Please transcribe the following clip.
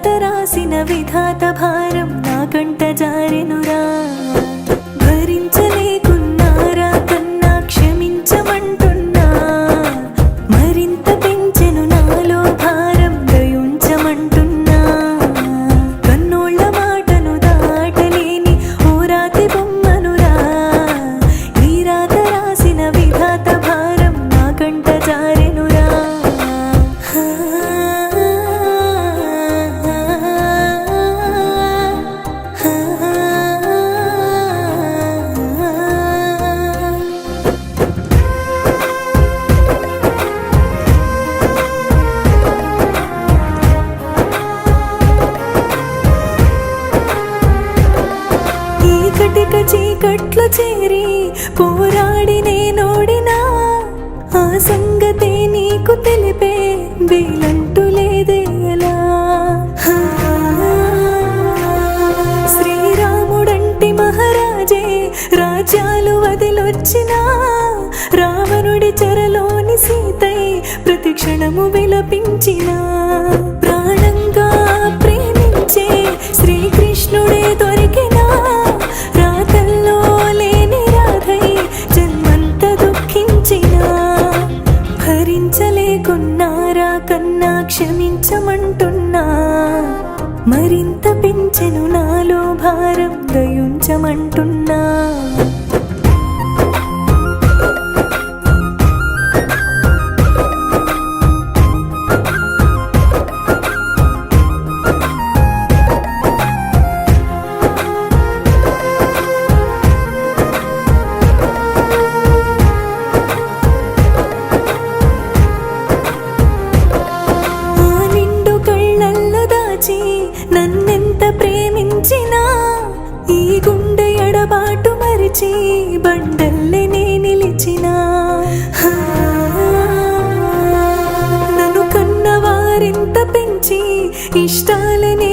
రాత రాసిన విధాత భారం నా కంట జారెనురా. భరించలేకున్నారా కన్నా క్షమించమంటున్నా, మరింత పెంచెను నాలో భారం దయుంచమంటున్నా. కన్నోళ్ళ మాటను దాటలేని ఓ రాతి బొమ్మనురా, ఈ రాత రాసిన విధాత భారం నా కంట జారెనురా. కటిక చీకట్లు చేరి పోరాడి నేనోడినా, ఆ సంగతే నీకు తెలిపే వీలంటూ లేదేలా. శ్రీరాముడంటి మహారాజే రాజ్యాలు వదిలొచ్చినా, రావణుడి చెరలోని సీతై ప్రతి క్షణము విలపించినా. ప్రాణంగా ప్రేమించే శ్రీకృష్ణుడే దొరికినా, రాతల్లో లేని రాధై జన్మంత దుఃఖించినా. భరించలేకున్నారా కన్నా క్షమించమంటున్నా, మరింత పెంచెను నాలో భారం దయుంచమంటున్నా. నన్నెంత ప్రేమించినా ఈ గుండె ఎడబాటు మరిచి బండల్లే నే నిలిచినా. నన్ను కన్నవారింత పెంచి ఇష్టాలనే